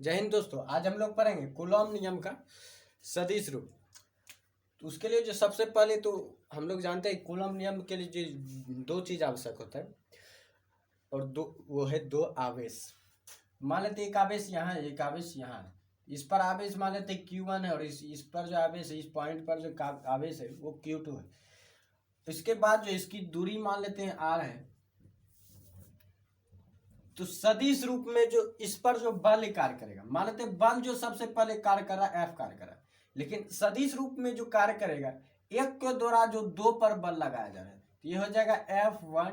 जय हिंद दोस्तों। आज हम लोग पढ़ेंगे कूलॉम नियम का सदिश रूप। तो उसके लिए जो सबसे पहले तो हम लोग जानते हैं कूलॉम नियम के लिए जो दो चीज आवश्यक होता है और वो है दो आवेश। मान लेते एक आवेश यहाँ है, एक आवेश यहाँ है। इस पर आवेश मान लेते Q1 है और इस पर जो आवेश है, इस पॉइंट पर जो आवेश है वो Q2 है। इसके बाद जो इसकी दूरी मान लेते हैं R है। तो सदिश रूप में जो इस पर जो बल कार्य करेगा, मान लेते हैं बल जो सबसे पहले कार्य कर रहा है F कार्य कर रहा है, लेकिन सदिश रूप में जो कार्य करेगा एक के द्वारा जो दो पर बल लगाया जा रहा है, तो ये हो जाएगा F12।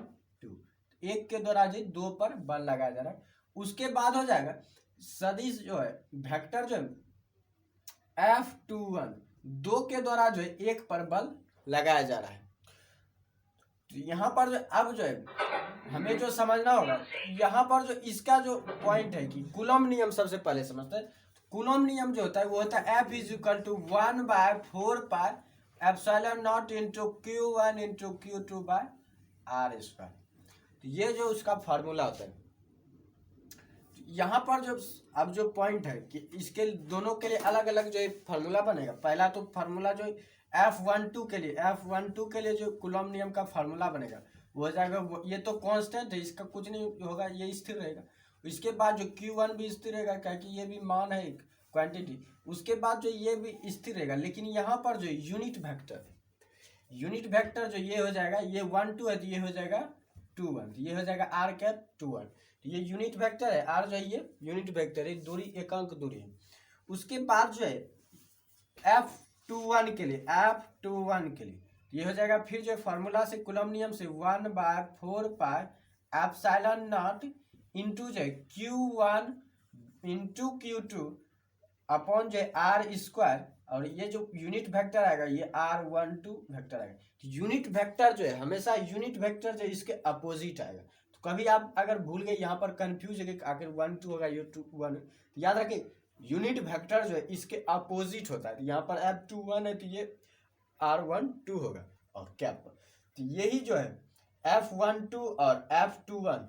एक के द्वारा जो दो पर बल लगाया जा रहा है, उसके बाद हो जाएगा सदिश जो है वेक्टर जो है F21, दो के द्वारा जो है एक पर बल लगाया जा रहा है। तो यहाँ पर जो अब जो है हमें जो समझना होगा, यहाँ पर जो इसका जो पॉइंट है कि कूलॉम नियम सबसे पहले समझते हैं। कूलॉम नियम जो होता है वो होता है F is equal to 1/4 epsilon naught into Q1 into Q2 by R square. तो ये जो उसका फार्मूला होता है। यहाँ पर जो अब जो पॉइंट है कि इसके दोनों के लिए अलग अलग जो फार्मूला बनेगा। पहला तो फार्मूला जो F12 के लिए जो कूलॉम नियम का फार्मूला बनेगा वो हो जाएगा, ये तो कांस्टेंट है, इसका कुछ नहीं होगा, ये स्थिर रहेगा। इसके बाद जो Q1 भी स्थिर रहेगा क्योंकि ये भी मान है एक क्वांटिटी। उसके बाद जो ये भी स्थिर रहेगा, लेकिन यहाँ पर जो यूनिट वेक्टर जो ये हो जाएगा, ये 1 2 है तो ये हो जाएगा 2 1, ये हो जाएगा R कैप 2 1। ये यूनिट वेक्टर है, R जो है ये यूनिट वेक्टर है, दूरी एकांक दूरी है। उसके बाद जो है F21 के लिए ये हो जाएगा फिर जो फार्मूला से कूलॉम नियम से 1/4 एप्सिलॉन नॉट इंटू जो Q1 इंटू Q2 अपॉन जो R स्क्वायर, और ये जो यूनिट वेक्टर आएगा ये R12 वेक्टर आएगा। तो यूनिट वेक्टर जो है हमेशा यूनिट वेक्टर जो इसके अपोजिट आएगा। तो कभी आप अगर भूल गए यहाँ पर कंफ्यूज है कि आखिर 1 2 होगा, ये 2 1, तो याद रखिए यूनिट वेक्टर जो है इसके अपोजिट होता है। तो यहाँ पर F21 है तो ये R12 होगा और क्या पर। तो यही जो है F12 और F21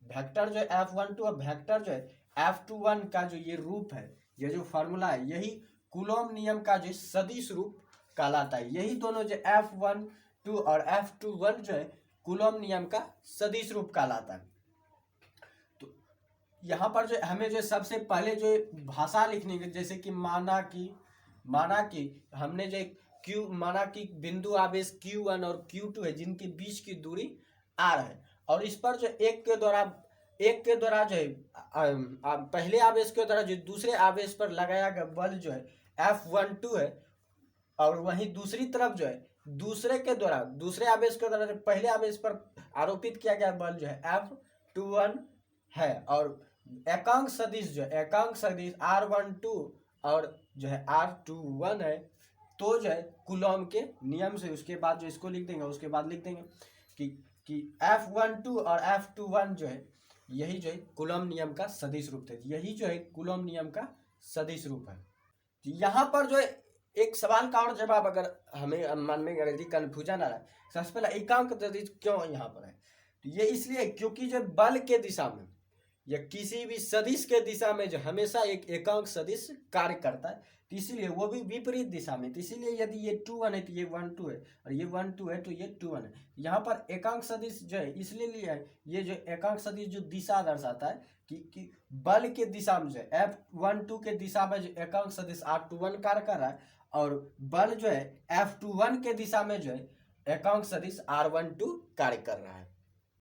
वेक्टर जो है F12 और वेक्टर जो है F21 का जो ये रूप है, ये जो फार्मूला है, यही कूलॉम नियम का जो सदिश रूप कहलाता है। यही दोनों जो F12 और F21 जो है कूलॉम नियम का सदिश रूप कहलाता है। तो यहाँ पर जो हमें जो सबसे पहले जो भाषा लिखने की, जैसे कि माना कि हमने जो माना कि बिंदु आवेश Q1 और Q2 है जिनके बीच की दूरी R है, और इस पर जो एक के द्वारा जो है पहले आवेश के द्वारा जो दूसरे आवेश पर लगाया गया बल जो है F12 है, और वहीं दूसरी तरफ जो है दूसरे आवेश के द्वारा पहले आवेश पर आरोपित किया गया बल जो है F21 है। और एकांक सदिश R12 और जो है R21 है, तो जो है कूलॉम के नियम से उसके बाद जो इसको लिख देंगे, उसके बाद लिख देंगे कि F12 और F21 जो है यही जो है कूलॉम नियम का सदिश रूप है। यही जो है कूलॉम नियम का सदिश रूप है। यहाँ पर जो है एक सवाल का और जवाब अगर हमें मन में यदि कन्फ्यूजन आ रहा है, सबसे पहला एकांक सदिश क्यों यहाँ पर है, तो ये इसलिए क्योंकि जो बल के दिशा में या किसी भी सदिश के दिशा में जो हमेशा एक एकांक सदिश कार्य करता है, तो इसीलिए वो भी विपरीत दिशा में। तो इसीलिए यदि ये 2 1 है तो ये 1 2 है, और ये 1 2 है तो ये 2 1 है। यहाँ पर एकांक सदिश जो है इसलिए लिया है, ये जो एकांक सदिश जो दिशा दर्शाता है कि बल के दिशा में जो है F12 के दिशा में जो एकांक सदिश R21 कार्य कर रहा है, और बल जो है F21 के दिशा में जो है एकांक सदिश R12 कार्य कर रहा है।